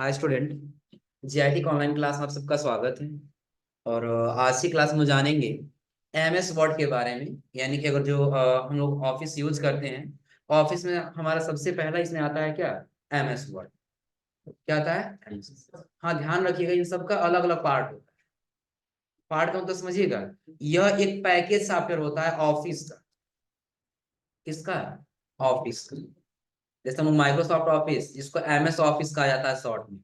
Hi student. GIT का online class में आप सबका स्वागत है। और आज की क्लास में जानेंगे एमएस वर्ड के बारे में। यानी कि अगर जो हम लोग ऑफिस यूज करते हैं, ऑफिस में हमारा सबसे पहला इसमें आता है क्या? MS word. क्या आता है? MS। हाँ, ध्यान रखिएगा, इन सबका अलग अलग पार्ट होता है। पार्ट का मतलब समझिएगा, यह एक पैकेज सॉफ्टवेयर होता है ऑफिस का। किसका? ऑफिस का। जैसे हम लोग माइक्रोसॉफ्ट ऑफिस, जिसको एमएस ऑफिस कहा जाता है शॉर्ट में।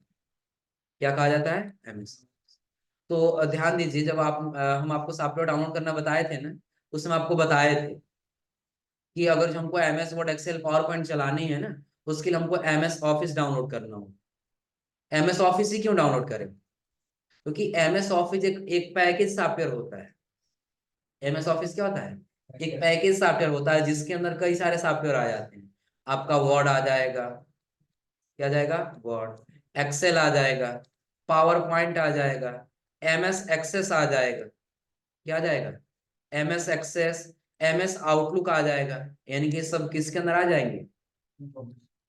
क्या कहा जाता है? एमएस। तो ध्यान दीजिए, जब हम आपको सॉफ्टवेयर डाउनलोड करना बताए थे ना, उसमें आपको बताए थे कि अगर जो हमको MS Word Excel PowerPoint चलानी है ना, उसके लिए हमको एमएस ऑफिस डाउनलोड करना होगा। एमएस ऑफिस ही क्यों डाउनलोड करें? क्योंकि एमएस ऑफिस एक पैकेज सॉफ्टवेयर होता है। एमएस ऑफिस क्या होता है? एक पैकेज सॉफ्टवेयर होता है, जिसके अंदर कई सारे सॉफ्टवेयर आ जाते हैं। आपका वर्ड आ जाएगा। क्या आ जाएगा? वर्ड। एक्सेल आ जाएगा। पावर पॉइंट आ जाएगा। एमएस एक्सेस आ जाएगा। क्या आ जाएगा? MS Access. एमएस आउटलुक आ जाएगा। यानी कि सब किसके अंदर आ जाएंगे?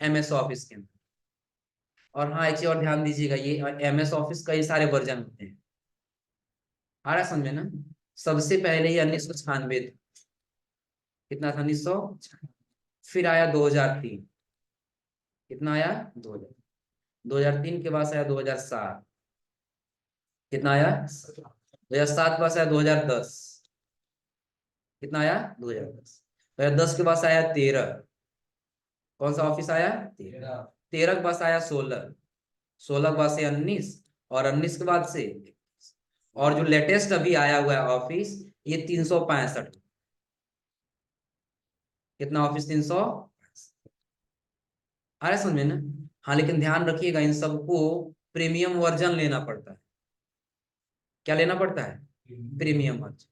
एमएस ऑफिस के अंदर। और हाँ, एक चीज और ध्यान दीजिएगा, ये एमएस ऑफिस कई सारे वर्जन होते हैं। आ रहा है समझ में ना? सबसे पहले ये 1996 था। कितना था? 1900। फिर आया 2003। कितना आया? 2000। 2003 के बाद आया 2007। कितना आया? 2007 के बाद आया 2010। कितना आया? 2010। 2010 के बाद आया 13। कौन सा ऑफिस आया? 13। 13 के बाद आया 16। 16 के बाद से 19। और 19 के बाद से 21। और जो लेटेस्ट अभी आया हुआ है ऑफिस, ये 365। कितना ऑफिस? 300। आ रहा है समझ में ना? हाँ, लेकिन ध्यान रखिएगा, इन सबको प्रीमियम वर्जन लेना पड़ता है। क्या लेना पड़ता है? Premium version.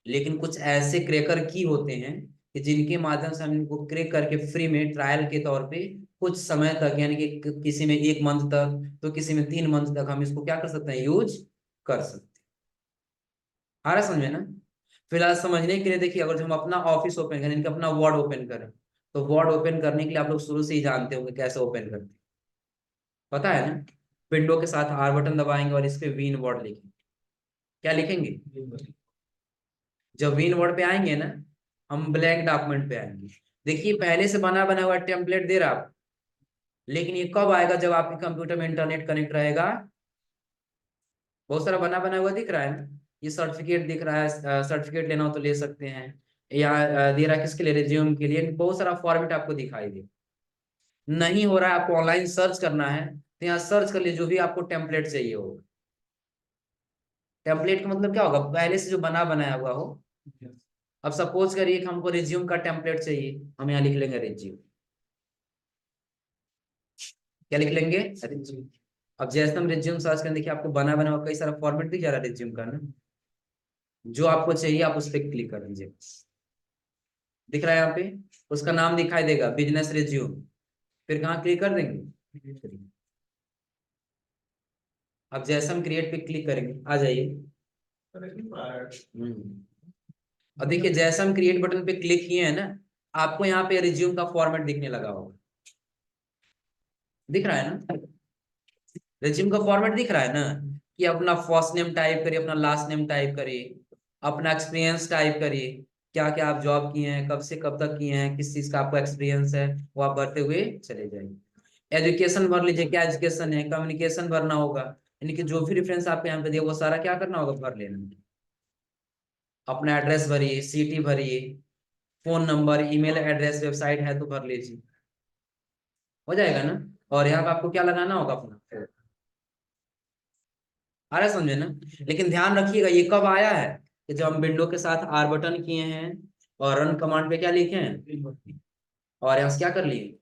लेकिन कुछ ऐसे क्रैकर की होते हैं कि जिनके माध्यम से हम इनको क्रैक करके फ्री में ट्रायल के तौर पे कुछ समय तक, यानी कि किसी में 1 मंथ तक, तो किसी में 3 मंथ तक हम इसको क्या कर सकते हैं? यूज कर सकते हैं। आ रहा है समझ में ना? फिलहाल समझने के लिए देखिए, अगर हम अपना ऑफिस ओपन करें, इनका अपना वर्ड ओपन करें, तो वर्ड ओपन करने के लिए आप लोग शुरू से ही जानते होंगे कैसे ओपन करते हैं। पता है ना? विंडो के साथ आर बटन दबाएंगे और इस पे विन वर्ड लिखेंगे। क्या लिखेंगे? जब विन वर्ड पे आएंगे ना, हम ब्लैंक डॉक्यूमेंट पे आएंगे। देखिए, पहले से बना बना हुआ टेम्पलेट दे रहा आप, लेकिन ये कब आएगा? जब आपके कंप्यूटर में इंटरनेट कनेक्ट रहेगा। बहुत सारा बना बना हुआ दिख रहा है ना, ये सर्टिफिकेट दिख रहा है। सर्टिफिकेट लेना हो तो ले सकते हैं। यहाँ दे रहा है किसके लिए? रिज्यूम के लिए। बहुत सारा फॉर्मेट आपको दिखाई दे। नहीं हो रहा है, आपको ऑनलाइन सर्च करना है, तो यहाँ सर्च कर लीजिए जो भी आपको टेम्पलेट चाहिए होगा। टेम्पलेट का मतलब क्या होगा? पहले से जो बना बनाया हुआ हो। अब सपोज करिए कि हमको रिज्यूम का टेम्पलेट चाहिए, हम यहाँ लिख लेंगे रिज्यूम। क्या लिख लेंगे? रिज्यूम। अब जैसे हम रिज्यूम सर्च करें, देखिए आपको बना बना हुआ कई सारा फॉर्मेट दिख जा रहा है रिज्यूम का ना। जो आपको चाहिए आप उस पर क्लिक कर दीजिए। दिख रहा है यहाँ पे? उसका नाम दिखाई देगा, बिजनेस रिज्यूम। फिर कहाँ क्लिक कर देंगे? अब जैसे हम क्रिएट पे क्लिक करेंगे, आ जाइए। और देखिए, जैसे हम क्रिएट बटन पे क्लिक किए हैं ना, आपको यहाँ पे रिज्यूम का फॉर्मेट दिखने लगा होगा। दिख रहा है ना? रिज्यूम का फॉर्मेट दिख रहा है ना, कि अपना फर्स्ट नेम टाइप करिए, अपना लास्ट नेम टाइप करिए, अपना एक्सपीरियंस टाइप करिए। क्या क्या आप जॉब किए हैं, कब से कब तक किए हैं, किस चीज का आपको एक्सपीरियंस है, वो आप भरते हुए चले जाएंगे। एजुकेशन भर लीजिए, क्या एजुकेशन है। कम्युनिकेशन भरना होगा, यानी कि जो भी रेफरेंस आपको यहाँ पे दिया वो सारा क्या करना होगा? भर लेना। अपना एड्रेस भरिए, सिटी भरिए, phone number, email address, website है तो भर लीजिए। हो जाएगा ना? और यहाँ पे आपको क्या लगाना होगा? अपना। आ रहा है समझे ना? लेकिन ध्यान रखिएगा, ये कब आया है? कि जब हम विंडो के साथ आर बटन किए हैं और रन कमांड पे क्या लिखे हैं, और यहाँ से क्या कर लिए?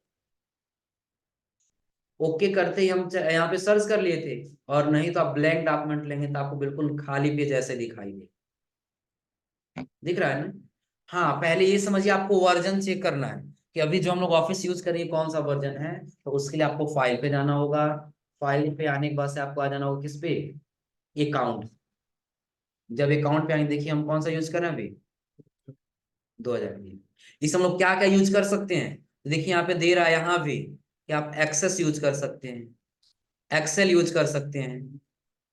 ओके करते ही हम यहाँ पे सर्च कर लिए थे। और नहीं तो आप ब्लैंक डॉक्यूमेंट लेंगे तो आपको बिल्कुल खाली पेज ऐसे दिखाई दे। दिख रहा है ना? हाँ, पहले ये समझिए, आपको वर्जन चेक करना है कि अभी जो हम लोग ऑफिस यूज करेंगे कौन सा वर्जन है। तो उसके लिए आपको फाइल पे जाना होगा। फाइल पे आने के बाद से आपको आ जाना होगा किस पे? अकाउंट। जब अकाउंट पे आएंगे, देखिए हम कौन सा यूज कर रहे हैं अभी? 2000। इस हम लोग क्या क्या यूज कर सकते हैं? तो देखिए यहाँ पे दे रहा है, यहाँ भी कि आप एक्सेस यूज कर सकते हैं। एक्सेल यूज कर सकते हैं,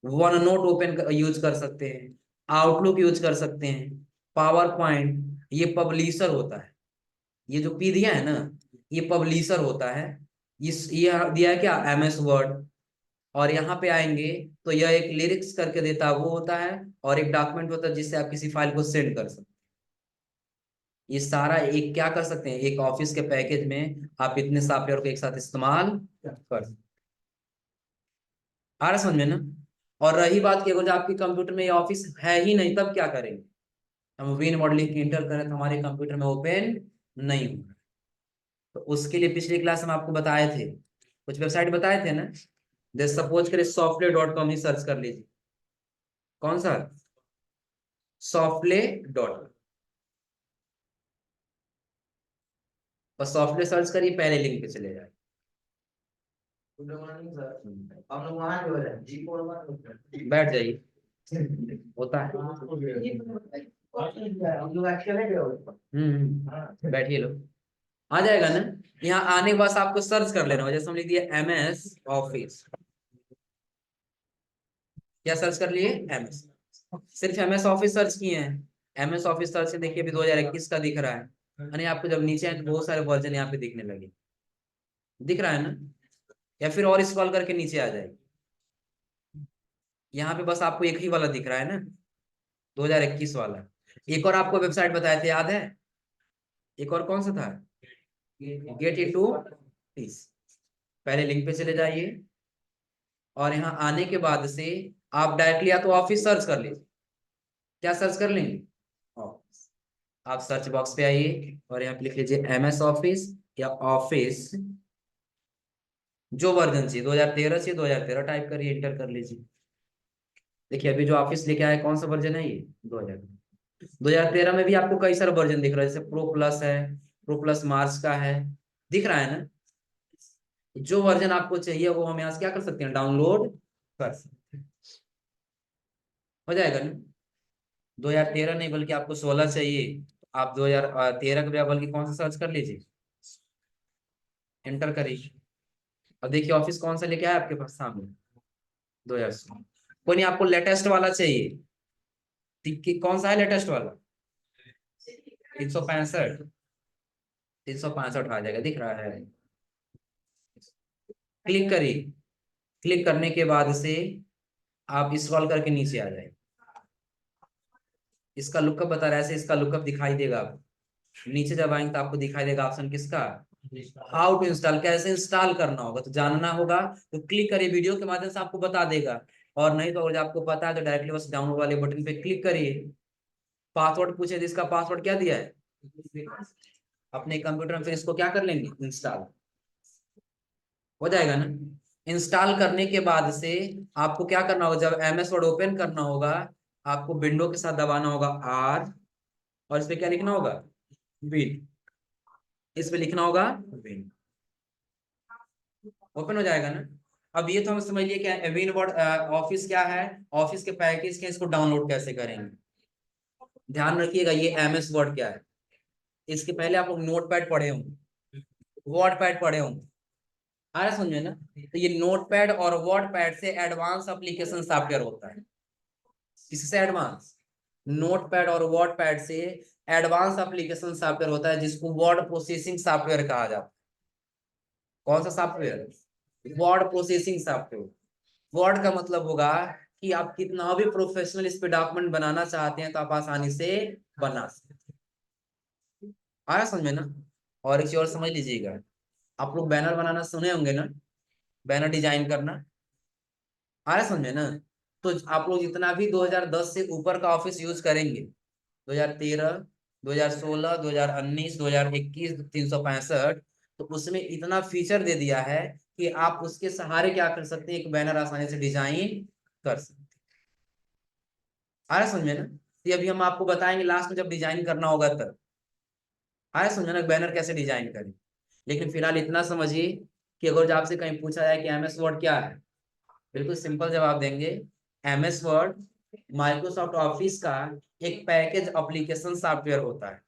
वन नोट ओपन यूज कर सकते हैं, आउटलुक यूज कर सकते हैं, पावर पॉइंट। ये पब्लिशर होता है, ये जो पी दिया है ना, ये पब्लिशर होता है। ये दिया है क्या, एमएस वर्ड। और यहाँ पे आएंगे तो यह एक लिरिक्स करके देता है, वो होता है। और एक डॉक्यूमेंट होता है जिससे आप किसी फाइल को सेंड कर सकते हैं। ये सारा एक क्या कर सकते हैं, एक ऑफिस के पैकेज में आप इतने सॉफ्टवेयर को एक साथ इस्तेमाल कर सकते हैं। आ रहा समझ में ना। और रही बात की, अगर जो आपके कंप्यूटर में ये ऑफिस है ही नहीं, तब क्या करेंगे। हम विन मॉडलिंग की इंटर करें तो हमारे कंप्यूटर में ओपन नहीं होगा। तो उसके लिए पिछली क्लास में आपको बताए थे, कुछ वेबसाइट बताए थे ना। जैसे सपोज करें software.com ही सर्च कर लीजिए। कौन सा, software.com। बस सॉफ्टवेयर सर्च करिए, पहले लिंक पे चले जाए। बैठ जाइए, होता है। बैठिए लोग, आ जाएगा ना। यहाँ आने के बाद आपको सर्च कर लेना, जैसे हम लिख दिया एमएस ऑफिस। क्या सर्च कर लिए, एमएस। सिर्फ एमएस ऑफिस सर्च किए हैं। एमएस ऑफिस सर्च से देखिए अभी 2021 का दिख रहा है। यानी आपको जब नीचे आए तो बहुत सारे वर्जन यहाँ पे दिखने लगे, दिख रहा है ना। या फिर और स्क्रॉल करके नीचे आ जाए, यहाँ पे बस आपको एक ही वाला दिख रहा है ना, 2021 वाला। एक और आपको वेबसाइट बताए थे, याद है। एक और कौन सा था, गेट इनटू पीस। पहले लिंक पे चले जाइए, और यहाँ आने के बाद से आप डायरेक्टली या तो ऑफिस सर्च कर लीजिए। क्या सर्च कर लेंगे, ऑफिस। आप सर्च बॉक्स पे आइए और यहाँ पे लिख लीजिए एमएस ऑफिस या ऑफिस। जो वर्जन चाहिए, 2013 से 2013 टाइप करिए, इंटर कर लीजिए। देखिए अभी जो ऑफिस लेके आया कौन सा वर्जन है, ये 2013 में भी आपको कई सारे वर्जन दिख रहा है, जैसे प्रो प्लस है, प्रो प्लस मार्स का है, दिख रहा है ना। जो वर्जन आपको चाहिए वो हम यहाँ से क्या कर सकते हैं, डाउनलोड कर सकते हैं। हो जाएगा ना। 2013 नहीं बल्कि आपको 16 चाहिए, तो आप 2013 के बल्कि कौन सा सर्च कर लीजिए, एंटर करिए। अब देखिए ऑफिस कौन सा लेके आया आपके पास सामने, 2016। कोई नहीं, आपको लेटेस्ट वाला चाहिए। कौन सा है लेटेस्ट वाला, 365। 365 आ जाएगा, दिख रहा है। क्लिक करिए। क्लिक करने के बाद से आप स्क्रॉल करके नीचे आ जाए। इसका लुकअप बता रहा है, ऐसे इसका लुकअप दिखाई देगा आपको। नीचे जब आएंगे तो आपको दिखाई देगा ऑप्शन किसका, हाउ टू इंस्टॉल, कैसे इंस्टॉल करना होगा। तो जानना होगा तो क्लिक करिए, वीडियो के माध्यम से आपको बता देगा। और नहीं तो अगर आपको पता है तो डायरेक्टली बस डाउनलोड वाले बटन पे क्लिक करिए। पासवर्ड पूछे तो इसका पासवर्ड क्या दिया है अपने कंप्यूटर में, फिर इसको क्या कर लेंगे, इंस्टॉल हो जाएगा ना। इंस्टॉल करने के बाद से आपको क्या करना होगा, जब एमएस वर्ड ओपन करना होगा, आपको विंडो के साथ दबाना होगा आर, और इस पे क्या लिखना होगा, विन। इस पे लिखना होगा विन, ओपन हो जाएगा ना। अब ये तो हम समझ लिए क्या है विन वर्ड ऑफिस क्या है, ऑफिस के पैकेज के, इसको डाउनलोड कैसे करेंगे। ध्यान रखिएगा ये एमएस वर्ड क्या है। इसके पहले आप लोग नोटपैड पढ़े होंगे, वर्ड पैड पढ़े होंगे, आ रहा समझे ना। तो ये नोटपैड और वर्ड पैड से एडवांस एप्लीकेशन सॉफ्टवेयर होता है। किससे एडवांस, नोटपैड और वर्ड पैड से एडवांस एप्लीकेशन सॉफ्टवेयर होता है, जिसको वर्ड प्रोसेसिंग सॉफ्टवेयर कहा जाता है। कौन सा software, word processing software. Word का मतलब होगा कि आप कितना भी प्रोफेशनल इस पे डॉक्यूमेंट बनाना चाहते हैं तो आप आसानी से बना सकते हैं। आया समझ में ना। और एक चीज और समझ लीजिएगा, आप लोग बैनर बनाना सुने होंगे ना, बैनर डिजाइन करना, आया समझ में ना। तो आप लोग जितना भी 2010 से ऊपर का ऑफिस यूज करेंगे, 2013, 2016, 2019, 2021, 365, तो उसमें इतना फीचर दे दिया है कि आप उसके सहारे क्या कर सकते हैं, एक बैनर आसानी से डिजाइन कर सकते हैं। आ रहा समझ में ना। तो अभी हम आपको बताएंगे लास्ट में जब डिजाइन करना होगा तब। आया समझ में ना, बैनर कैसे डिजाइन करें। लेकिन फिलहाल इतना समझिए कि अगर आपसे कहीं पूछा जाए कि एमएस वर्ड क्या है, बिल्कुल सिंपल जवाब देंगे। एमएस वर्ड माइक्रोसॉफ्ट ऑफिस का एक पैकेज एप्लीकेशन सॉफ्टवेयर होता है,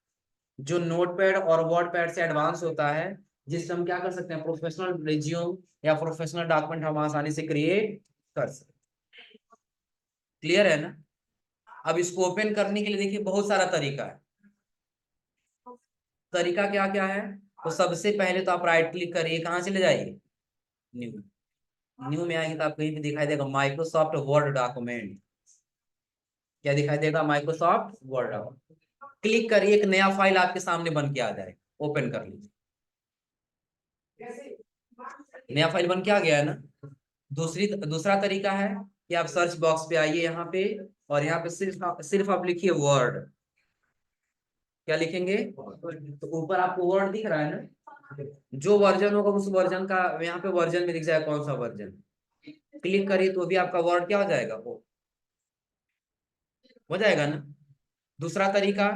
जो नोटपैड और वर्ड पैड से एडवांस होता है, जिससे हम क्या कर सकते हैं, प्रोफेशनल रिज्यूम या प्रोफेशनल डॉक्यूमेंट हम आसानी से क्रिएट कर सकते। क्लियर है ना? अब इसको ओपन करने के लिए देखिए बहुत सारा तरीका है। तरीका क्या क्या है? तो सबसे पहले तो आप राइट क्लिक करिए, कहाँ चले जाइए, न्यू। न्यू में आएंगे तो आपको कहीं पे दिखाई देगा माइक्रोसॉफ्ट वर्ड डॉक्यूमेंट। क्या दिखाई देगा? Microsoft word document. क्लिक करिए, एक नया फाइल आपके सामने बन के आ जाए, ओपन कर लीजिए। नया फाइल बन के आ गया है ना? दूसरा तरीका है कि आप सर्च बॉक्स पे आइए यहाँ पे, और यहाँ पे सिर्फ आप लिखिए वर्ड। क्या लिखेंगे? तो ऊपर आपको वर्ड दिख रहा है ना? जो वर्जन होगा उस वर्जन का यहाँ पे वर्जन में दिख जाएगा, कौन सा वर्जन। क्लिक करिए तो भी आपका वर्ड क्या हो जाएगा, वो हो जाएगा ना। दूसरा तरीका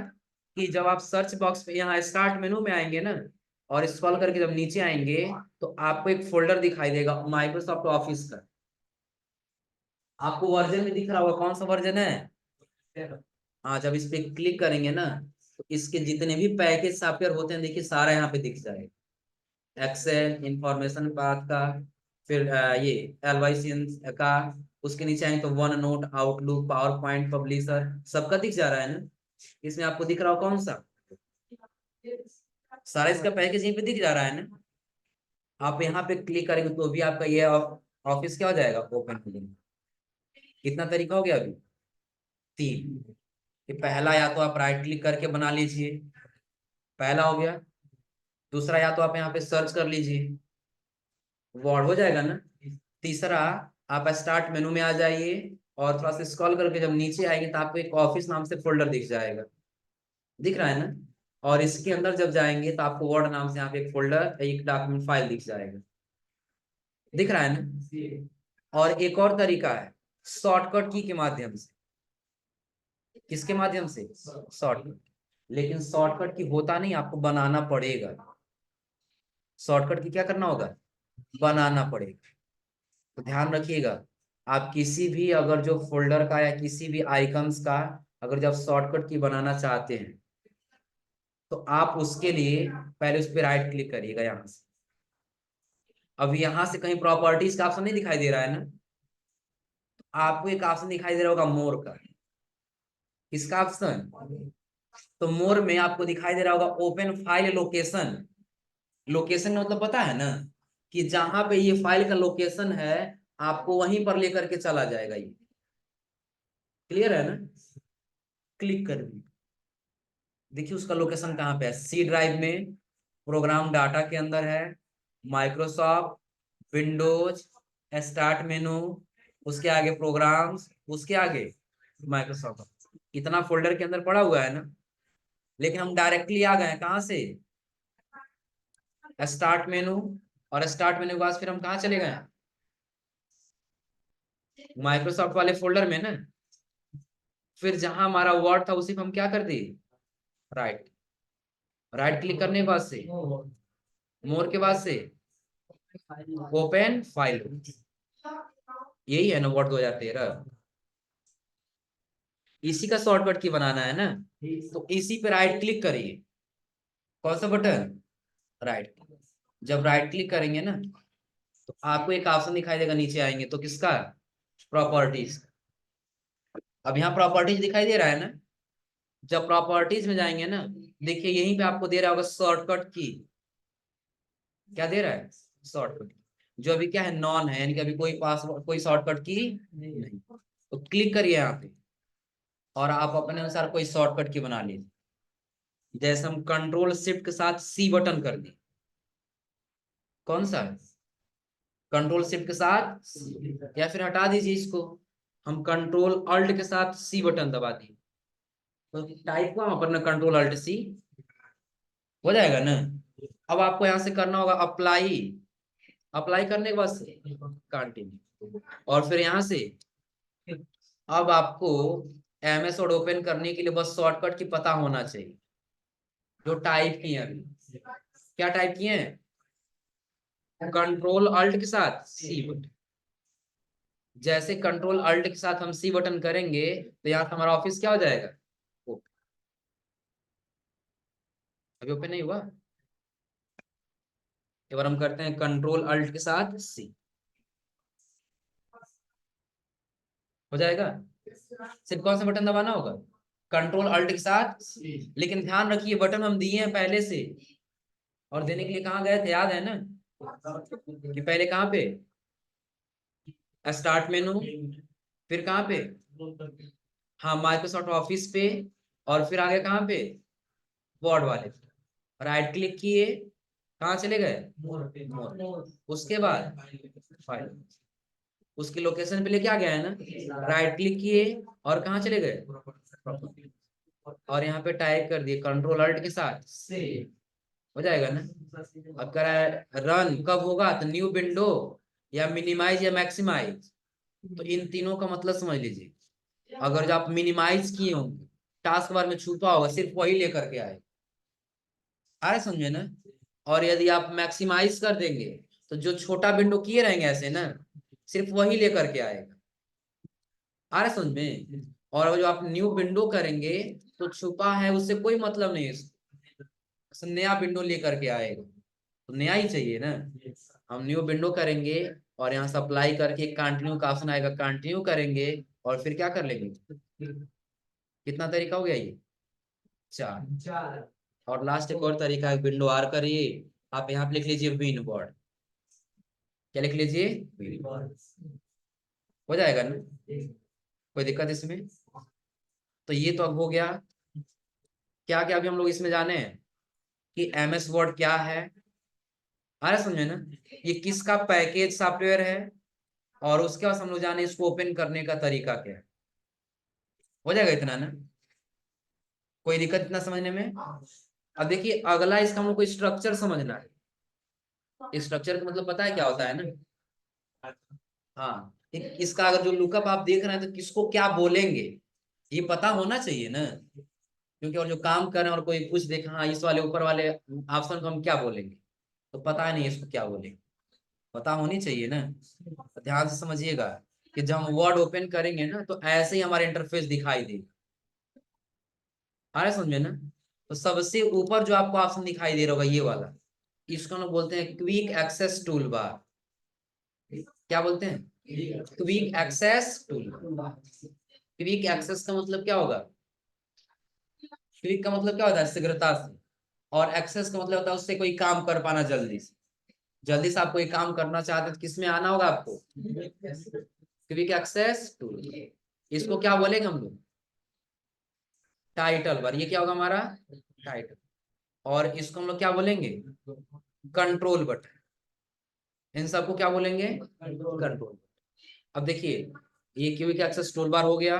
कि जब आप सर्च बॉक्स पे यहाँ स्टार्ट मेनू में आएंगे ना, और स्क्रॉल करके जब नीचे आएंगे, तो आपको एक फोल्डर दिखाई देगा माइक्रोसॉफ्ट ऑफिस का। आपको वर्जन में दिख रहा होगा, कौन सा वर्जन है। हाँ, जब इस पे क्लिक करेंगे ना, तो इसके जितने भी पैकेज सॉफ्टवेयर होते हैं देखिए, सारा यहाँ पे दिख जाएगा। एक्सेल, इंफॉर्मेशन पाथ का, फिर ये एलवाइसियन का, उसके नीचे आएंगे तो one note, outlook, power point, publisher, सबका दिख जा रहा है ना। इसमें आपको दिख रहा हो कौन सा, सारा इसका पैकेज यहीं पे दिख जा रहा है ना। आप यहाँ पे क्लिक करेंगे तो भी आपका ये ऑफिस क्या हो जाएगा, ओपन हो जाएगा। कितना तरीका हो गया अभी? तीन। ये पहला, या तो आप राइट क्लिक करके बना लीजिए, पहला हो गया। दूसरा, या तो आप यहाँ पे सर्च कर लीजिए, वर्ड हो जाएगा ना। तीसरा, आप स्टार्ट मेनू में आ जाइए, और थोड़ा सा स्क्रॉल करके जब नीचे आएंगे तो आपको एक ऑफिस नाम से फोल्डर दिख जाएगा, दिख रहा है ना। और इसके अंदर जब जाएंगे तो आपको वर्ड नाम से यहाँ पे एक फोल्डर, एक डॉक्यूमेंट फाइल दिख जाएगा, दिख रहा है ना। और एक और तरीका है शॉर्टकट की के माध्यम से। किसके माध्यम से? शॉर्टकट। लेकिन शॉर्टकट की होता नहीं, आपको बनाना पड़ेगा। शॉर्टकट की क्या करना होगा, बनाना पड़ेगा। तो ध्यान रखिएगा, आप किसी भी अगर जो फोल्डर का या किसी भी आइकन्स का अगर जब शॉर्टकट की बनाना चाहते हैं, तो आप उसके लिए पहले उस पर राइट क्लिक करिएगा यहाँ से। अब यहाँ से कहीं प्रॉपर्टीज का ऑप्शन नहीं दिखाई दे रहा है ना, तो आपको एक ऑप्शन दिखाई दे रहा होगा मोर का। किसका ऑप्शन? तो मोर में आपको दिखाई दे रहा होगा ओपन फाइल लोकेशन। लोकेशन मतलब पता है ना, कि जहां पे ये फाइल का लोकेशन है, आपको वहीं पर लेकर के चला जाएगा ये। क्लियर है ना? क्लिक कर दी, देखिए उसका लोकेशन कहाँ पे है, सी ड्राइव में, प्रोग्राम डाटा के अंदर है, माइक्रोसॉफ्ट विंडोज, स्टार्ट मेनू, उसके आगे प्रोग्राम्स, उसके आगे माइक्रोसॉफ्ट, इतना फोल्डर के अंदर पड़ा हुआ है ना। लेकिन हम डायरेक्टली आ गए कहाँ से, स्टार्ट मेनू, और स्टार्ट मेनू के बाद फिर हम कहाँ चले गए, माइक्रोसॉफ्ट वाले फोल्डर में ना। फिर जहां हमारा वर्ड था उसी पे हम क्या कर दिए, राइट। राइट क्लिक करने के बाद से मोर के बाद से ओपन फाइल, यही है ना वर्ड 2013। इसी का शॉर्टकट की बनाना है ना, तो इसी पे राइट क्लिक करिए। कौन सा बटन, राइट। जब राइट क्लिक करेंगे ना, तो आपको एक ऑप्शन दिखाई देगा, नीचे आएंगे तो किसका, प्रॉपर्टीज। अब यहाँ प्रॉपर्टीज दिखाई दे रहा है ना। जब प्रॉपर्टीज में जाएंगे ना, देखिए यहीं पे आपको दे रहा होगा शॉर्टकट की। क्या दे रहा है, शॉर्टकट। जो अभी क्या है, नॉन है, यानी कि अभी कोई पासवर्ड, कोई शॉर्टकट की नहीं। तो क्लिक करिए यहाँ पे, और आप अपने अनुसार कोई शॉर्टकट की बना लीजिए। जैसे हम कंट्रोल शिफ्ट के साथ सी बटन कर दिए, कौन सा है, कंट्रोल शिफ्ट के साथ, या फिर हटा दीजिए इसको, हम कंट्रोल अल्ट के साथ सी बटन दबा दिए, तो टाइप को हम अपना कंट्रोल अल्ट सी, हो जाएगा ना। अब आपको यहाँ से करना होगा अप्लाई। अप्लाई करने के बाद से कंटिन्यू, और फिर यहाँ से अब आपको एमएस वर्ड ओपन करने के लिए बस शॉर्टकट की पता होना चाहिए, जो टाइप किए हैं अभी। क्या टाइप किए हैं, कंट्रोल अल्ट के साथ सी बटन। जैसे कंट्रोल अल्ट के साथ हम सी बटन करेंगे, तो यहाँ हमारा ऑफिस क्या हो जाएगा, ओपन। अभी ओपन नहीं हुआ, एक बार हम करते हैं कंट्रोल अल्ट के साथ सी, हो जाएगा। सिर्फ कौन सा बटन दबाना होगा? कंट्रोल अल्ट के साथ C। लेकिन ध्यान रखिए बटन हम दिए हैं पहले से, और देने के लिए कहाँ गए थे, याद है ना? कि पहले कहाँ पे, स्टार्ट मेनू, फिर कहाँ पे, हाँ माइक्रोसॉफ्ट ऑफिस पे, और फिर आगे कहाँ पे, वर्ड वाले पे। राइट क्लिक किए, कहाँ चले गए, मोर। उसके बाद फाइल, उसकी लोकेशन पे लेके आ गया है ना, राइट क्लिक किए और कहाँ चले गए, और यहाँ पे टाइप कर दिए कंट्रोल अल्ट के साथ सेव, हो जाएगा ना। अब कह रहा है रन कब होगा, तो न्यू विंडो या मिनिमाइज या मैक्सिमाइज, तो इन तीनों का मतलब समझ लीजिए। अगर जो आप मिनिमाइज किए होंगे, टास्क बार में छुपा होगा, सिर्फ वही लेकर के आए, आए समझे ना। और यदि आप मैक्सिमाइज कर देंगे, तो जो छोटा विंडो किए रहेंगे ऐसे ना, सिर्फ वही लेकर के आएगा, आ रहा समझ में। और जो आप न्यू विंडो करेंगे, तो छुपा है उससे कोई मतलब नहीं है, नया विंडो लेकर के आएगा, तो नया ही चाहिए ना। हम न्यू विंडो करेंगे, और यहाँ से अप्लाई करके कंटिन्यू का ऑप्शन आएगा, कंटिन्यू करेंगे, और फिर क्या कर लेंगे, कितना तरीका हो गया ये, चार। और लास्ट एक और तरीका है, विंडो आर करिए, आप यहाँ पे लिख लीजिए विन बोर्ड, क्या लिख लीजिए, विन बोर्ड, हो जाएगा ना, कोई दिक्कत इसमें? तो ये तो अब हो गया। क्या क्या अभी हम लोग इसमें जाने हैं कि एमएस वर्ड क्या है, आ रहा समझे ना, ये किसका पैकेज सॉफ्टवेयर है, और उसके बाद हम लोग जाने इसको ओपन करने का तरीका क्या है, हो जाएगा इतना ना, कोई दिक्कत इतना समझने में? अब देखिए अगला इसका हम लोग को स्ट्रक्चर समझना है। स्ट्रक्चर का मतलब पता है क्या होता है ना, हाँ इसका अगर जो लुकअप आप देख रहे हैं, तो किसको क्या बोलेंगे ये पता होना चाहिए ना, क्योंकि और जो काम कर रहे हैं और कोई पूछ देखे हाँ इस वाले ऊपर वाले ऑप्शन को हम क्या बोलेंगे, तो पता नहीं इसको क्या बोलेंगे, पता होनी चाहिए ना। तो ध्यान से समझिएगा कि जब हम वर्ड ओपन करेंगे ना, तो ऐसे ही हमारा इंटरफेस दिखाई देगा, आ रहा है समझ में ना। तो सबसे ऊपर जो आपको ऑप्शन दिखाई दे रहा होगा ये वाला, इसको हम लोग बोलते हैं क्विक एक्सेस टूल बार, क्या बोलते हैं, quick access tool. Quick access का मतलब क्या होगा, क्विक का मतलब क्या होता है, शीघ्रता से, और एक्सेस का मतलब होता है उससे कोई काम कर पाना जल्दी से, जल्दी से आप कोई काम करना चाहते हैं तो किसमें आना होगा आपको, क्विक एक्सेस टूल। इसको क्या बोलेंगे हम लोग, टाइटल बार, ये क्या होगा हमारा टाइटल, और इसको हम लोग क्या बोलेंगे, कंट्रोल बटन, इन सबको क्या बोलेंगे, कंट्रोल। अब देखिए ये क्विक एक्सेस टूल बार हो गया,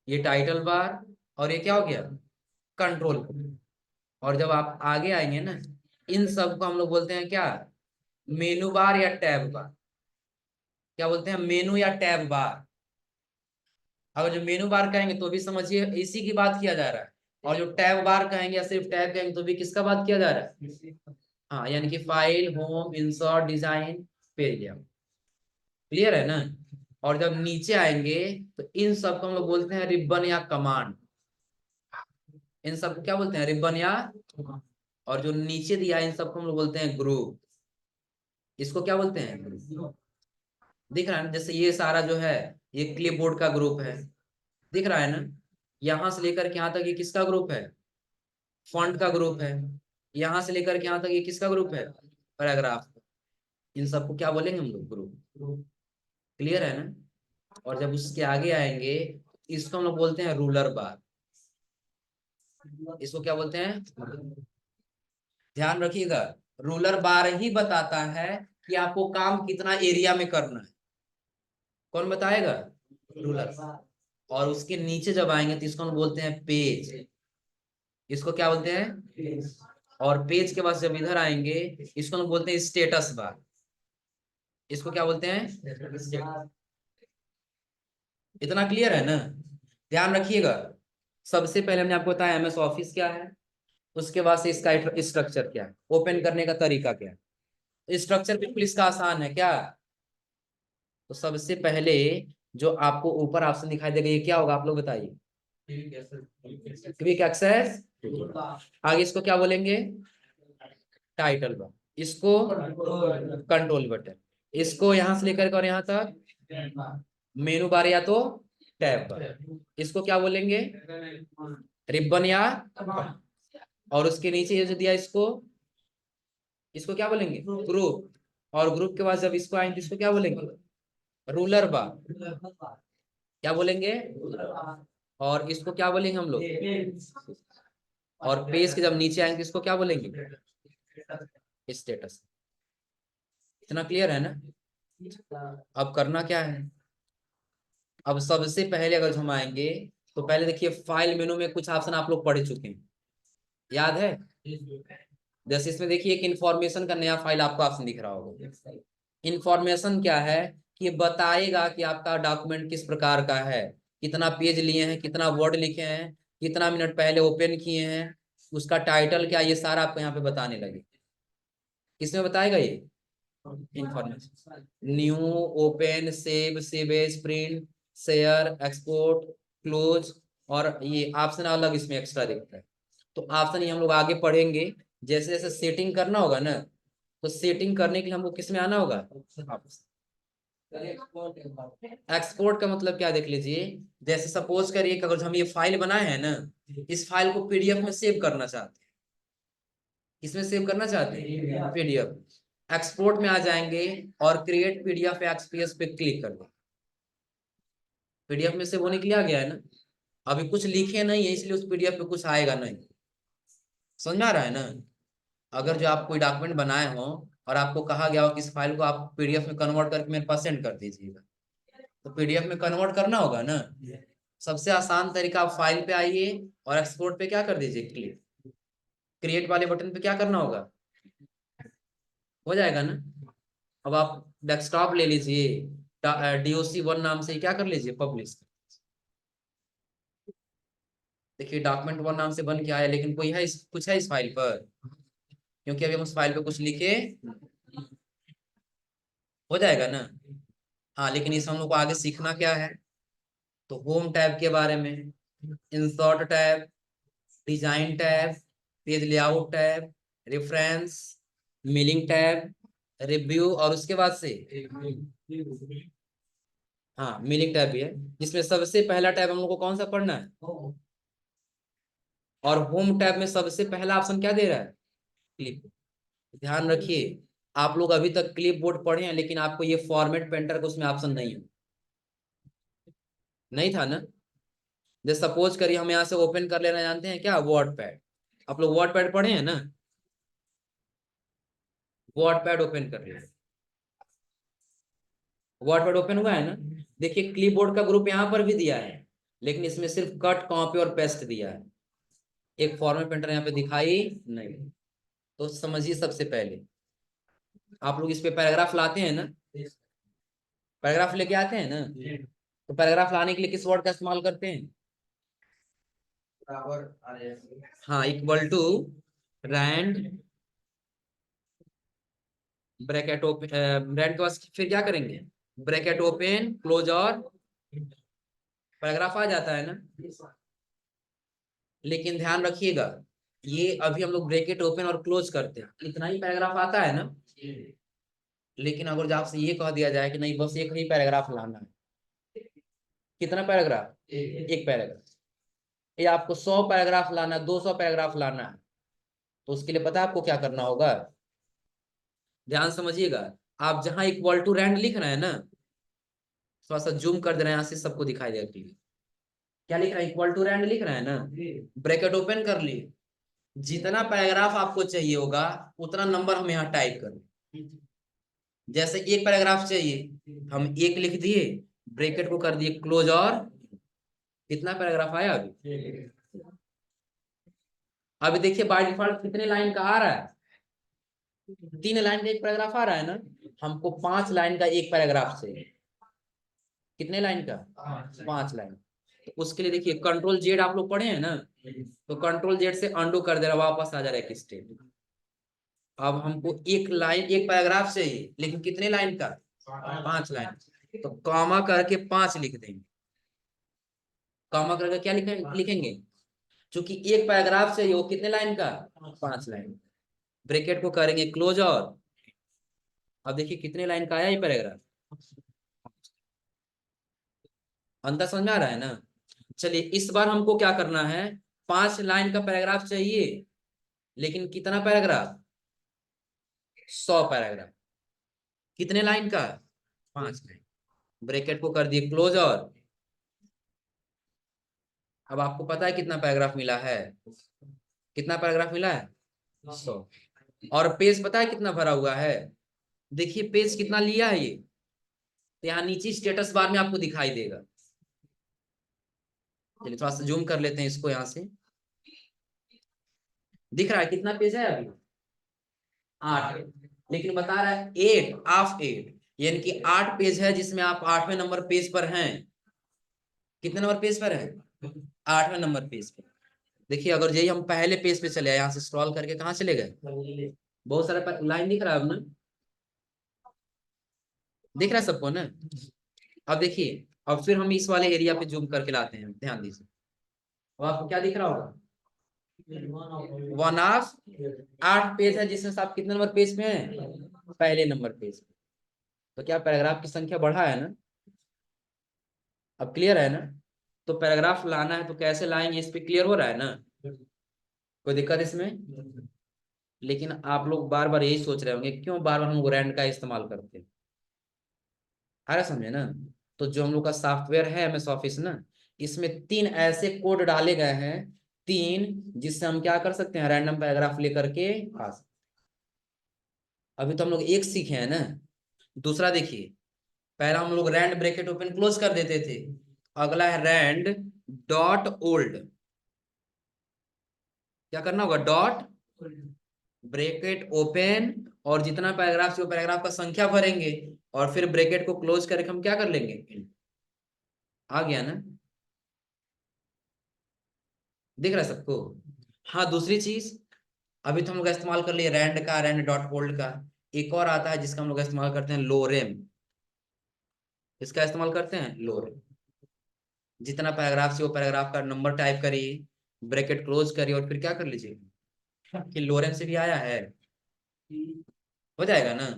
ये टाइटल बार, और ये क्या हो गया, कंट्रोल। और जब आप आगे आएंगे ना, इन सबको हम लोग बोलते हैं क्या, मेनू बार या टैब बार, क्या बोलते हैं, मेनू या टैब बार। अगर जो मेनू बार कहेंगे तो भी समझिए इसी की बात किया जा रहा है, और जो टैब बार कहेंगे या सिर्फ टैब कहेंगे तो भी किसका बात किया जा रहा है, हाँ यानी कि file, home, insert, design, page layout, clear है ना। और जब नीचे आएंगे, तो इन सबको हम लोग बोलते हैं रिबन या कमांड, इन सबको क्या बोलते हैं, रिबन या, और जो नीचे दिया है इन सबको हम लोग बोलते हैं ग्रुप, इसको क्या बोलते हैं ग्रुप। दिख रहा है ना, जैसे ये सारा जो है ये क्लिपबोर्ड का ग्रुप है, दिख रहा है ना, यहां से लेकर के यहाँ तक ये किसका ग्रुप है, फॉन्ट का ग्रुप है, यहां से लेकर के यहाँ तक ये किसका ग्रुप है, पैराग्राफ। इन सबको क्या बोलेंगे हम लोग, ग्रुप, क्लियर है ना। और जब उसके आगे आएंगे, इसको हम लोग बोलते हैं रूलर बार, इसको क्या बोलते हैं, ध्यान रखिएगा, रूलर बार ही बताता है कि आपको काम कितना एरिया में करना है, कौन बताएगा, रूलर। और उसके नीचे जब आएंगे तो इसको हम बोलते हैं पेज, इसको क्या बोलते हैं, और पेज के बाद जब इधर आएंगे, इसको हम बोलते हैं स्टेटस बार, इसको क्या बोलते हैं, इतना क्लियर है ना। ध्यान रखिएगा, सबसे पहले हमने आपको बताया एमएस ऑफिस क्या है, उसके बाद से इसका स्ट्रक्चर क्या है, ओपन करने का तरीका क्या है। स्ट्रक्चर बिल्कुल इसका आसान है क्या, तो सबसे पहले जो आपको ऊपर ऑप्शन दिखाई देगा ये क्या होगा, आप लोग बताइए, क्विक एक्सेस, आगे इसको क्या बोलेंगे, टाइटल बार, इसको कंट्रोल बटन, इसको यहां से लेकर और यहां तक मेनू बार या तो टैब बार। इसको क्या बोलेंगे, रिबन या, और उसके नीचे ये जो दिया इसको, इसको क्या बोलेंगे, ग्रुप। और ग्रुप के बाद जब इसको आएंगे इसको क्या बोलेंगे, रूलर बार। क्या बोलेंगे, और इसको क्या बोलेंगे हम लोग, और पेज के जब नीचे आएंगे इसको क्या बोलेंगे, स्टेटस। इतना क्लियर है ना। अब करना क्या है, अब सबसे पहले अगर हम आएंगे तो पहले देखिए फाइल मेनू में कुछ ऑप्शन आप लोग पढ़ चुके हैं, याद है। जैसे इसमें देखिए एक इंफॉर्मेशन का नया फाइल आपको ऑप्शन दिख रहा होगा। इंफॉर्मेशन क्या है, कि ये बताएगा कि आपका डॉक्यूमेंट किस प्रकार का है, कितना पेज लिए हैं, कितना वर्ड लिखे हैं, कितना मिनट पहले ओपन किए हैं, उसका टाइटल क्या, ये सारा आपको यहाँ पे बताने लगे। किसमें बताएगा ये information, new, open, save, save as, print, share, export, close, और ये ऑप्शन अलग इसमें एक्स्ट्रा दिखता है। तो ऑप्शन ये हम लोग आगे पढ़ेंगे। जैसे जैसे सेटिंग करना होगा ना, तो सेटिंग करने के लिए हमको किस में आना होगा, एक्सपोर्ट का मतलब क्या देख लीजिए। जैसे सपोज करिए कि अगर हम ये फाइल बनाए हैं ना, इस फाइल को पीडीएफ में सेव करना चाहते हैं, इसमें सेव करना चाहते हैं पीडीएफ, एक्सपोर्ट में आ जाएंगे और क्रिएट पीडीएफ एक्सपीएस पे क्लिक कर दो। पीडीएफ में सेव होने के लिए आ गया है ना। अभी कुछ लिखे नहीं है इसलिए उस पीडीएफ पे कुछ आएगा नहीं, समझ में आ रहा है ना। अगर जो आप कोई डॉक्यूमेंट बनाए हो और आपको कहा गया हो कि इस फाइल को आप पीडीएफ में कन्वर्ट करके मेरे पास सेंड कर दीजिएगा, तो पीडीएफ में कन्वर्ट करना होगा ना। सबसे आसान तरीका, आप फाइल पे आइए और एक्सपोर्ट पे क्या कर दीजिए, क्लिक, क्रिएट वाले बटन पे क्या करना होगा, हो जाएगा ना। अब आप डेस्कटॉप ले लीजिए, DOC1 नाम से क्या कर लीजिए, पब्लिश। देखिए डॉक्यूमेंट 1 नाम से बन के आया, लेकिन कोई है कुछ है इस फाइल पर, क्योंकि अभी हम उस फाइल पे कुछ लिखे, हो जाएगा ना। हाँ, लेकिन इस हम लोग को आगे सीखना क्या है, तो होम टैब के बारे में, insert tab, design tab, page layout tab, reference, milling tab, review, और उसके बाद से, हाँ मिलिंग टैब भी है, जिसमें सबसे पहला टैब हम लोग को कौन सा पढ़ना है, और होम टैब में सबसे पहला ऑप्शन क्या दे रहा है, क्लिप। ध्यान रखिए, आप लोग अभी तक क्लिप बोर्ड पढ़े हैं, लेकिन आपको ये फॉर्मेट पेंटर का उसमें ऑप्शन नहीं है, नहीं था ना। जैसे सपोज करिए हम यहाँ से ओपन कर लेना जानते हैं क्या, वर्ड पैड। आप लोग वर्ड पैड पढ़े हैं ना, वर्ड पैड ओपन कर लिया, वर्ड पैड ओपन हुआ है ना। देखिए क्लिपबोर्ड का ग्रुप यहाँ पर भी दिया है, लेकिन इसमें सिर्फ कट, कॉपी और पेस्ट दिया है, एक फॉर्मेट पेंटर यहाँ पे दिखाई नहीं। तो समझिए, सबसे पहले आप लोग इस पे पैराग्राफ लाते हैं ना, पैराग्राफ लेके आते हैं ना, तो पैराग्राफ लाने के लिए किस वर्ड का इस्तेमाल करते हैं, हाँ, equal to, rand, bracket open, brand के बाद फिर क्या करेंगे, ब्रैकेट ओपन क्लोज, और पैराग्राफ आ जाता है ना। लेकिन ध्यान रखिएगा, ये अभी हम लोग ब्रैकेट ओपन और क्लोज करते हैं, इतना ही पैराग्राफ आता है ना। लेकिन अगर जो आपसे ये कह दिया जाए कि नहीं बस एक ही पैराग्राफ लाना है, कितना पैराग्राफ, एक पैराग्राफ, ये आपको 100 पैराग्राफ लाना है, 200 पैराग्राफ लाना है, तो उसके लिए पता है आपको क्या करना होगा, ध्यान समझिएगा। आप जहां इक्वल टू रैंड लिख रहे हैं ना, थोड़ा सा जूम कर दे रहे हैं, यहाँ से सबको दिखाई देगा क्लियर। क्या लिख रहे हैं, इक्वल टू रैंड लिख रहे हैं ना, ब्रैकेट ओपन कर लिए, जितना पैराग्राफ आपको चाहिए होगा उतना नंबर हम यहाँ टाइप कर, जैसे एक पैराग्राफ चाहिए हम एक लिख दिए, ब्रैकेट को कर दिए क्लोज, और कितना पैराग्राफ आया अभी, अभी देखिए बाय डिफॉल्ट कितने लाइन का आ रहा है, 3 लाइन का एक पैराग्राफ आ रहा है ना। हमको 5 लाइन का एक पैराग्राफ चाहिए, कितने लाइन का, 5 लाइन। तो उसके लिए देखिए कंट्रोल जेड आप लोग पढ़े हैं ना, तो कंट्रोल जेड से अंडू कर दे रहा, वापस आ जा रहा है एक स्टेप। अब हमको एक लाइन, एक पैराग्राफ चाहिए, लेकिन कितने लाइन का, 5 लाइन। तो कॉमा करके 5 लिख देंगे, कॉमा करके क्या लिखेंगे, क्योंकि एक पैराग्राफ चाहिए वो कितने लाइन का, 5 लाइन। ब्रैकेट को करेंगे क्लोज, और अब देखिए कितने लाइन का आया ये पैराग्राफ, अंतर समझ में आ रहा है ना। चलिए इस बार हमको क्या करना है, 5 लाइन का पैराग्राफ चाहिए, लेकिन कितना पैराग्राफ, 100 पैराग्राफ। कितने लाइन का, 5 लाइन। ब्रैकेट को कर दिए क्लोज, और अब आपको पता है कितना पैराग्राफ मिला है, कितना पैराग्राफ मिला है, 100। और पेज पता है कितना भरा हुआ है, देखिए पेज कितना लिया है ये, तो यहाँ नीचे स्टेटस बार में आपको दिखाई देगा। चलिए थोड़ा सा जूम कर लेते हैं इसको, यहाँ से दिख रहा है कितना पेज है अभी, 8। लेकिन बता रहा है 8 यानी कि 8 पेज है, जिसमें आप 8वें नंबर पेज पर हैं। कितने नंबर पेज पर हैं, 8वें नंबर पेज पे। देखिए अगर यही हम पहले पेज पे चले, यहाँ से स्क्रॉल करके कहाँ चले गए, बहुत सारा लाइन दिख रहा है अब ना, दिख रहा है सबको ना। अब देखिए, अब फिर हम इस वाले एरिया पे जूम करके लाते हैं, ध्यान दीजिए। अब आपको क्या दिख रहा होगा, 1 ऑफ 8 पेज है, जिसमें से आप कितने नंबर पेज पे हैं, पहले नंबर पेज पे। तो क्या पैराग्राफ की संख्या बढ़ा है ना, अब क्लियर है ना। तो पैराग्राफ लाना है तो कैसे लाएंगे, इस पे क्लियर हो रहा है ना, कोई दिक्कत इसमें। लेकिन आप लोग बार बार यही सोच रहे होंगे क्यों बार बार हम रैंड का इस्तेमाल करते हैं, आ रहा समझे ना। तो जो हम लोग का सॉफ्टवेयर है एमएस ऑफिस ना, इसमें 3 ऐसे कोड डाले गए हैं, 3, जिससे हम क्या कर सकते हैं, रैंडम पैराग्राफ लेकर के आ सकते। अभी तो हम लोग एक सीखे हैं ना, दूसरा देखिए, पहला हम लोग रैंड ब्रैकेट ओपन क्लोज कर देते थे, अगला है रैंड डॉट ओल्ड। क्या करना होगा, डॉट ब्रैकेट ओपन, और जितना पैराग्राफ से वो पैराग्राफ का संख्या भरेंगे, और फिर ब्रैकेट को क्लोज करके हम क्या कर लेंगे, आ गया ना, दिख रहा है सबको। हाँ दूसरी चीज, अभी तो हम लोग इस्तेमाल कर लिए रैंड का, रैंड डॉट होल्ड का। एक और आता है जिसका हम लोग इस्तेमाल करते हैं, लोरेम। इसका इस्तेमाल करते हैं लोरेम, जितना पैराग्राफ से वो पैराग्राफ का नंबर टाइप करिए, ब्रैकेट क्लोज करिए, और फिर क्या कर लीजिए कि लोरेम से भी आया है, हो जाएगा ना।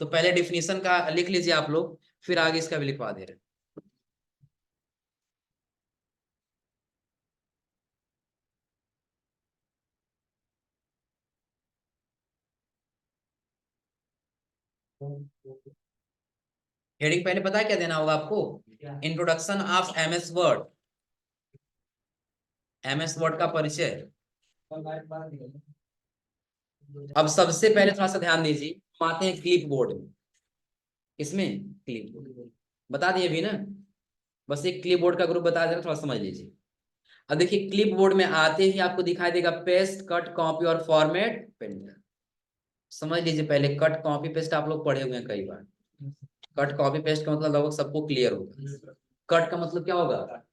तो पहले डिफिनीशन का लिख लीजिए आप लोग, फिर आगे इसका भी लिखवा दे रहे हैं। हेडिंग पहले पता है क्या देना होगा आपको, introduction of MS word, MS word का परिचय। अब सबसे पहले थोड़ा सा ध्यान दीजिए, हम आते हैं क्लिप बोर्ड में, इसमें क्लिप बोर्ड बता दिए भी ना, बस एक क्लिप बोर्ड का ग्रुप बता देना, थोड़ा समझ लीजिए। अब देखिए क्लिप बोर्ड में आते ही आपको दिखाई देगा पेस्ट, कट, कॉपी और फॉर्मेट पेंटर। समझ लीजिए, पहले कट कॉपी पेस्ट आप लोग पढ़े हुए हैं कई बार। कट कॉपी पेस्ट का मतलब लगभग सबको क्लियर होगा। कट का मतलब क्या होगा,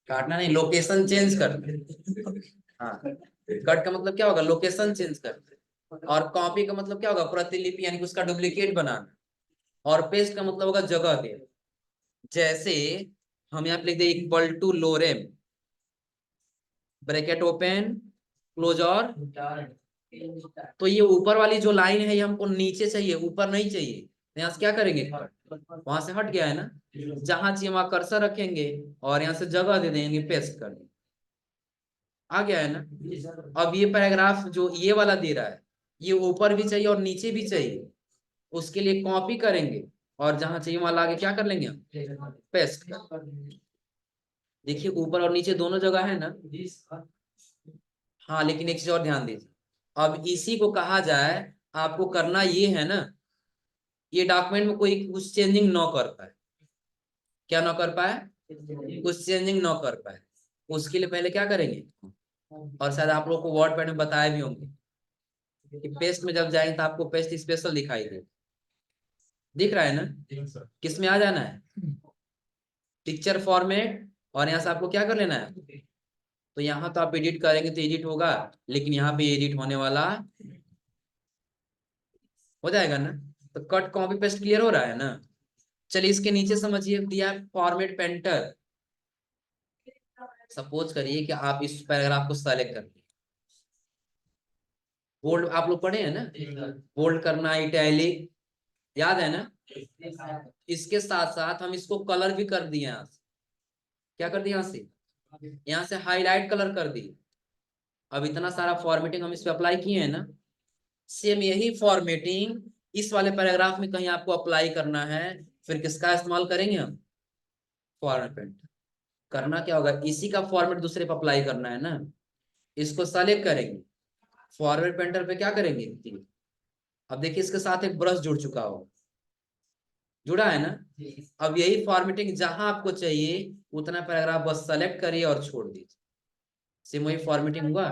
काटना नहीं, लोकेशन चेंज करना। हाँ, कट का मतलब क्या होगा, लोकेशन चेंज करना। और कॉपी का मतलब क्या होगा, प्रतिलिपि यानी कि उसका डुप्लीकेट बनाना। और पेस्ट का मतलब होगा जगह देना। जैसे हम यहाँ पे लिख दे equal to lorem, bracket open close, और तो ये ऊपर वाली जो लाइन है ये हमको नीचे चाहिए, ऊपर नहीं चाहिए। तो यहाँ से क्या करेंगे, वहां से हट गया है ना, जहां चाहिए वहां कर्सर रखेंगे, और यहाँ से जगह दे देंगे, पेस्ट कर देंगे, आ गया है ना। अब ये पैराग्राफ जो ये वाला दे रहा है, ये ऊपर भी चाहिए और नीचे भी चाहिए, उसके लिए कॉपी करेंगे, और जहां चाहिए वहां लाके क्या कर लेंगे हम, पेस्ट कर। देखिए ऊपर और नीचे दोनों जगह है ना। हाँ लेकिन एक चीज और ध्यान दीजिए, अब इसी को कहा जाए, आपको करना ये है ना, ये डॉक्यूमेंट में कोई कुछ चेंजिंग न कर पाए, क्या न कर पाए, कुछ चेंजिंग न कर पाए। उसके लिए पहले क्या करेंगे, और शायद आप लोग को वर्ड पैड में बताए भी होंगे कि पेस्ट में जब जाएंगे तो आपको पेस्ट स्पेशल दिखाई दे, दिख रहा है ना। किस में आ जाना है, पिक्चर फॉर्मेट, और यहाँ से आपको क्या कर लेना है, तो यहाँ तो आप एडिट करेंगे तो एडिट होगा, लेकिन यहाँ पे एडिट होने वाला हो जाएगा ना। तो कट कॉपी पेस्ट क्लियर हो रहा है ना। चलिए इसके नीचे समझिए, दिया फॉर्मेट पेंटर। सपोज करिए कि आप इस पैराग्राफ को सेलेक्ट कर लिए, बोल्ड आप लोग पढ़े हैं ना, बोल्ड करना, इटैलिक, याद है ना। इसके साथ साथ हम इसको कलर भी कर दिए यहाँ से। क्या कर दिया यहाँ से? यहाँ से हाईलाइट कलर कर दिए। अब इतना सारा फॉर्मेटिंग हम इस पे अप्लाई किए हैं ना। सेम यही फॉर्मेटिंग इस वाले पैराग्राफ में कहीं आपको अप्लाई करना है, फिर किसका इस्तेमाल करेंगे हम? Format painter. करना क्या होगा, इसी का फॉर्मेट दूसरे पे अप्लाई करना है ना। इसको सेलेक्ट करेंगे, फॉर्मेट पेंटर पे क्या करेंगे, अब देखिए इसके साथ एक ब्रश जुड़ चुका हो, जुड़ा है ना। अब यही फॉर्मेटिंग जहां आपको चाहिए उतना पैराग्राफ बस सेलेक्ट करिए और छोड़ दीजिए, सेम वही फॉर्मेटिंग हुआ।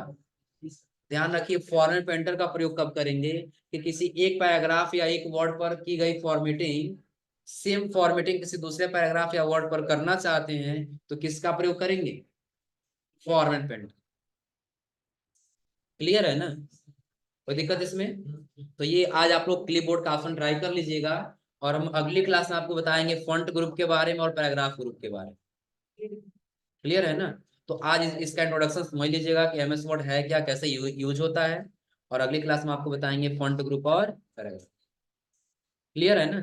ध्यान रखिए फॉर्मेट पेंटर का प्रयोग कब करेंगे, कि किसी एक पैराग्राफ या एक वर्ड पर की गई फॉर्मेटिंग, सेम फॉर्मेटिंग किसी दूसरे पैराग्राफ या वर्ड पर करना चाहते हैं तो किसका प्रयोग करेंगे? Format painter. क्लियर है ना, कोई दिक्कत इसमें? तो ये आज आप लोग क्लिप बोर्ड का ऑप्शन ट्राई कर लीजिएगा, और हम अगली क्लास में आपको बताएंगे फॉन्ट ग्रुप के बारे में और पैराग्राफ ग्रुप के बारे में। क्लियर है ना। तो आज इसका इंट्रोडक्शन समझ लीजिएगा कि एमएस वर्ड है क्या, कैसे यूज होता है, और अगली क्लास में आपको बताएंगे फॉन्ट ग्रुप और पैराग्राफ। क्लियर है ना।